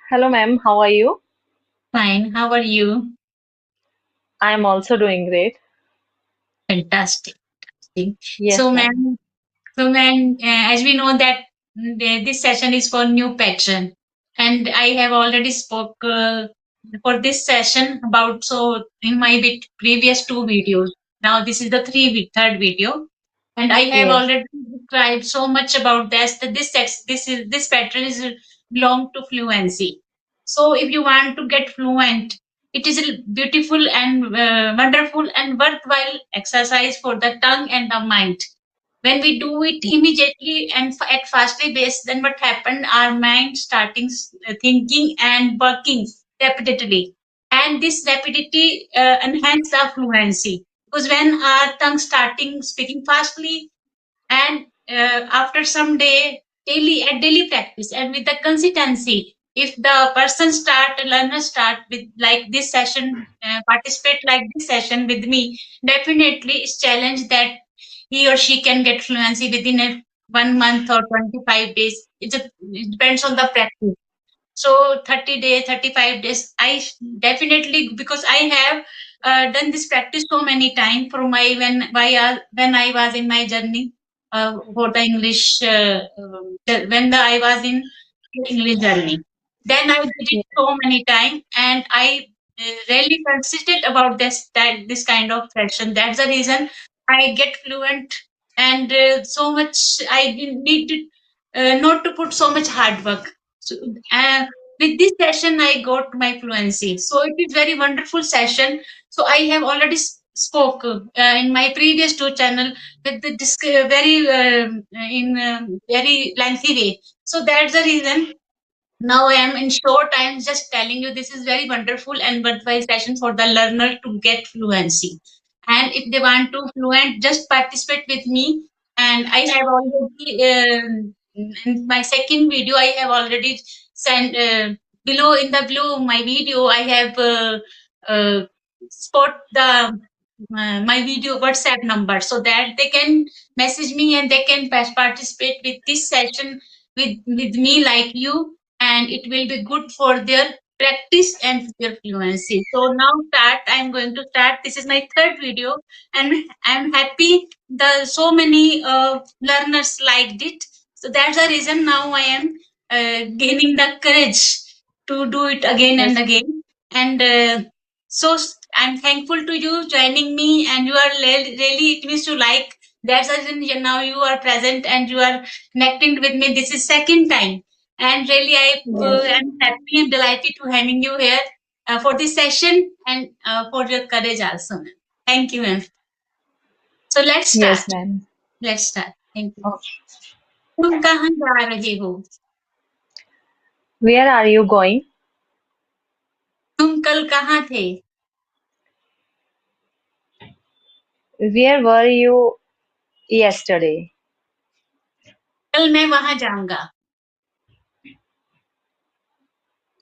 Hello, ma'am. How are you? Fine. How are you? I am also doing great. Fantastic. Yes, So, ma'am. ma'am, as we know that this session is for new patron, and I have already spoke for this session about so in my previous two videos. Now this is the third video, and I have Yes, already described so much about this. That this pattern is belong to fluency. So if you want to get fluent, it is a beautiful and wonderful and worthwhile exercise for the tongue and the mind. When we do it immediately and at fastly pace, then what happened? Our mind starting thinking and working repeatedly, and this rapidity enhance the fluency, because when our tongue starting speaking fastly, and after some daily practice and with the consistency, if the person start learner start with like this session, participate like this session with me, definitely it's challenge that he or she can get fluency within a 1 month or 25 days. It depends on the practice. So 30 days, 35 days, definitely, because I have done this practice so many times for my when I was in my journey for the English I was in English journey. Then I did it yes, so many times, and I really consistent about this kind of session. That's the reason I get fluent, and so much I need not to put so much hard work. So, uh, with this session, I got my fluency. So it is very wonderful session. So I have already spoke in my previous two channel with the very in very lengthy way. So that's the reason now I am in short. I am just telling you this is very wonderful and worthwhile session for the learner to get fluency. And if they want to fluent, just participate with me. And I have already in my second video, I have already sent below in the below my video. I have uh, spot the my video WhatsApp number, so that they can message me and they can participate with this session with me like you, and it will be good for their practice and their fluency. So now start. I'm going to start. This is my third video, and I'm happy the so many learners liked it. So that's the reason now I am gaining the courage to do it again and yes, again. And I'm thankful to you joining me, and you are really it means you like. That's the reason now you are present and you are connecting with me. This is second time, and really I yes, am happy and delighted to having you here for this session, and for your courage also. Thank you, ma'am. So let's yes, start. ma'am. Let's start. Thank you. Okay. तुम कहाँ जा रहे हो? Where are you going? तुम कल कहाँ थे? Where were you yesterday? कल मैं वहां जाऊंगा.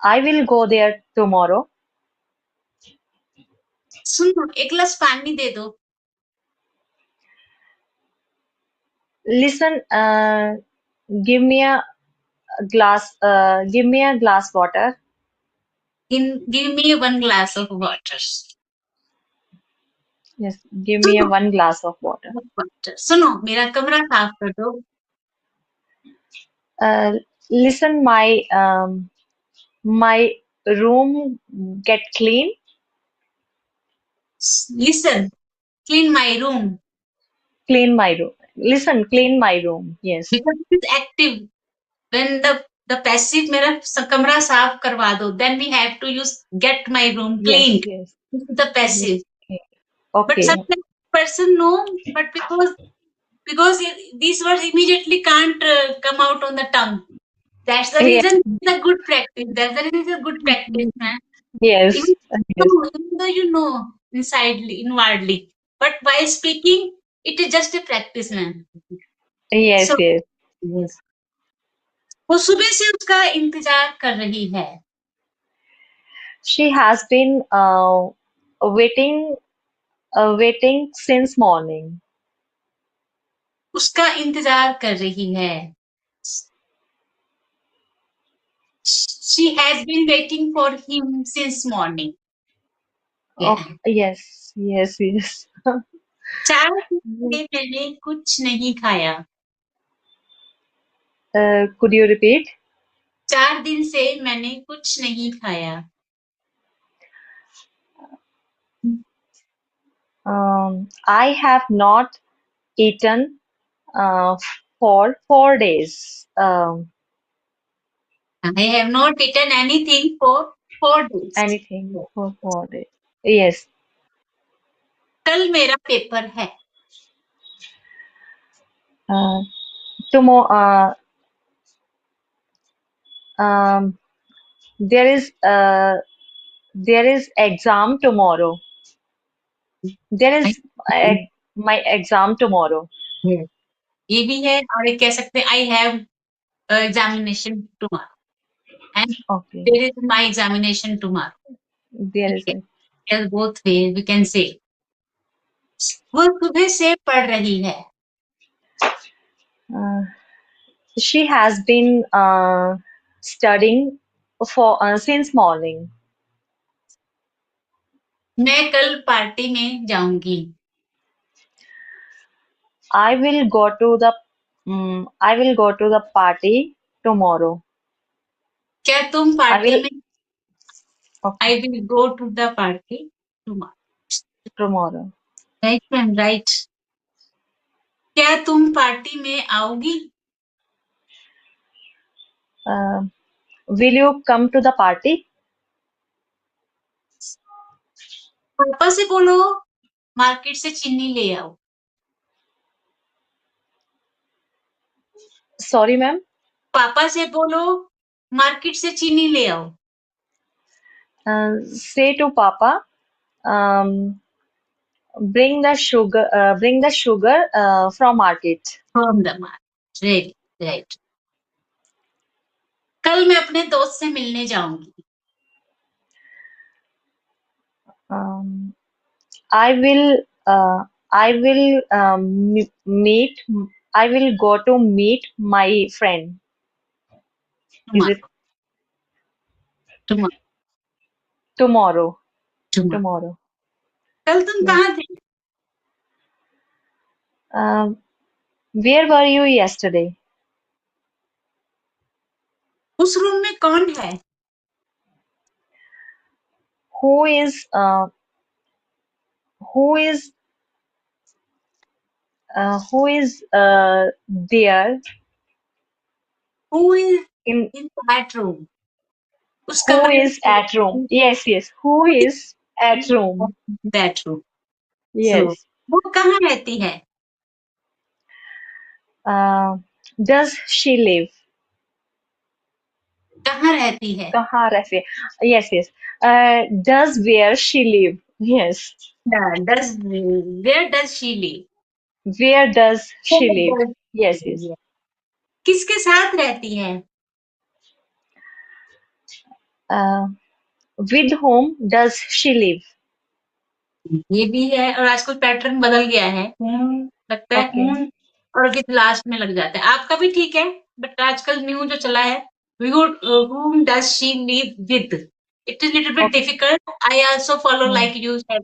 I will go there tomorrow. सुनो, एक गिलास पानी दे दो. Listen, give me a glass water. Give me one glass of water. Yes, give me a सुनो, one glass of water. सुनो, मेरा कमरा साफ कर दो. Uh, listen, my room get clean. Listen, clean my room. Clean my room. Listen, clean my room. Yes, Because it is active. When the passive मेरा कमरा साफ करवा दो, then we have to use get my room yes, cleaned. yes, This is the yes. passive. Okay. But Okay. sometimes person know, but because these words immediately can't come out on the tongue. That's the Yes, reason it's a good practice. That's the reason it's a good practice, man. yes, Even yes, even though you know inwardly, but while speaking, it is just a practice, man. yes, So yes. yes. वो सुबह से उसका इंतजार कर रही है. She has been waiting, waiting since morning. उसका इंतजार कर रही है. She has been waiting for him since morning. Yeah. Okay. Yes. Yes. Yes. 4 दिन से मैंने कुछ नहीं खाया. Could you repeat? 4 दिन से मैंने कुछ नहीं खाया. I have not eaten for 4 days. I have not eaten anything for 4 days. Anything for 4 days. Yes. कल मेरा पेपर है. Uh, tomorrow. Um, there is exam tomorrow. There is my exam tomorrow. ये भी है और एक कह सकते हैं I have examination tomorrow and Okay. there is my examination tomorrow. There is it. Yes, both ways we can say. वो सुबह से पढ़ रही है. Uh, she has been studying for since morning. मैं कल पार्टी में जाऊंगी. I will go to the party tomorrow. क्या तुम I पार्टी will में okay, I will go to the party tomorrow. tomorrow. Right and right. क्या तुम party में आओगी? Will you come to the party? पापा से बोलो मार्केट से चीनी ले आओ. Sorry, ma'am. पापा से बोलो मार्केट से चीनी ले आओ. Say to Papa, um, bring the sugar from market. From the market. Right, right. कल मैं अपने दोस्त से मिलने जाऊंगी. Um, I will meet. I will go to meet my friend. Is it Tomorrow. tomorrow? Tomorrow. Tomorrow. कल तुम Yes. कहाँ थे? Where were you yesterday? उस रूम में कौन है? Who is uh, who is who is there Who is in in that room? उस who कमरे is at room? Yes, yes. Who is at room? that room. So Yes. वो कहाँ रहती है? Uh, does she live? कहाँ रहती है? कहाँ रहती है? Yes, yes. Does where she live? Yes. Does where does she live? Where does she Where live? does Yes, she yes. live? किसके साथ रहती है? Uh, with whom does she live? ये भी है और आजकल पैटर्न बदल गया है. लगता है Okay. और विद लास्ट में लग जाता है. आपका भी ठीक है बट आजकल न्यू जो चला है whom does she live with? It is little bit Okay. difficult. I also follow Hmm. like you said.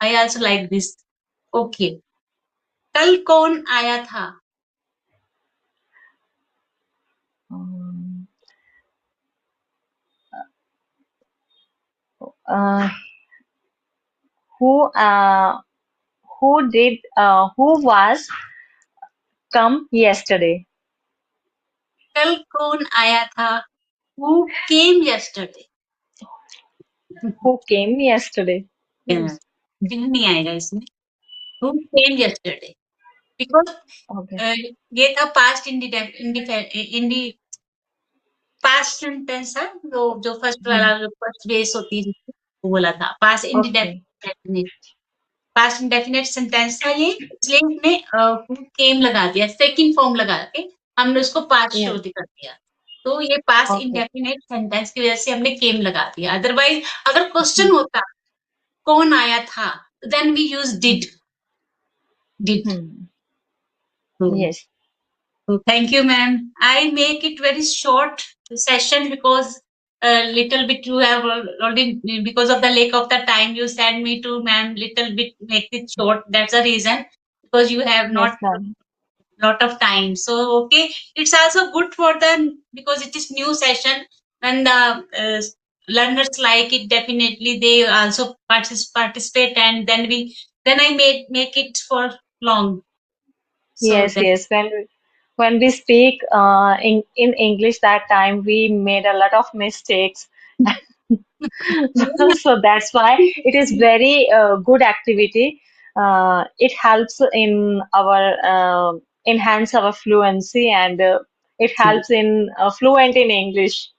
I also like this. Okay. कल कौन आया था? Um, uh, who who was come yesterday? कल कौन आया था? Who came yesterday? Who came yesterday? Yeah. दिन नहीं आएगा इसमें. Who came yesterday? Because Okay. ये था पास्ट इंडी पास्ट सेंटेंस है जो फर्स्ट वाला जो फर्स्ट बेस होती है वो बोला था. Past Okay. Indefinite past indefinite sentence था ये. इसलिए हमने who came लगा दिया. सेकंड फॉर्म लगा के हमने उसको पास्ट Yeah. श्रुति कर दिया. तो ये पास्ट Okay. इंडेफिनेट सेंटेंस की वजह से हमने केम लगा दिया. अदरवाइज अगर क्वेश्चन होता कौन आया था then we use did. Hmm. Yes. So thank you, ma'am. I make it very short session because a little bit you have already, because of the lack of the time you send me to ma'am, little bit make it short. That's the reason, because you have Yes, not ma'am. lot of time. So okay, it's also good for the, because it is new session. When the learners like it, definitely they also participate, and then I make it for long. So Yes, that, yes. When we speak in English that time, we made a lot of mistakes. So that's why it is very good activity. It helps in our enhance our fluency, and it helps in fluent in English.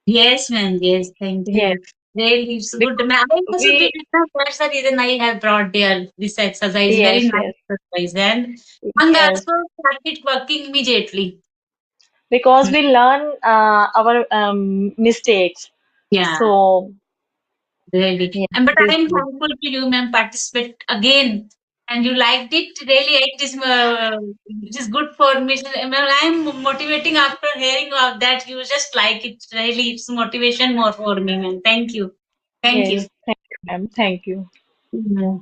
yes, ma'am. Yes, thank Yes, you. Really, it's good. because Ma'am, I also did we it. Now. That's the reason I have brought there this exercise. Very yes, nice yes, exercise, and I yes. also started working immediately. Because we learn our mistakes. Yeah. So Really. yes, And but it is I am good. thankful to you, ma'am, participate again. And you liked it. Really, it is good for me. Ma'am, I am motivating after hearing of that. You just like it. Really, it's motivation more for me, ma'am. Thank you. Thank you. Yes, thank you, ma'am. Thank you. Yeah.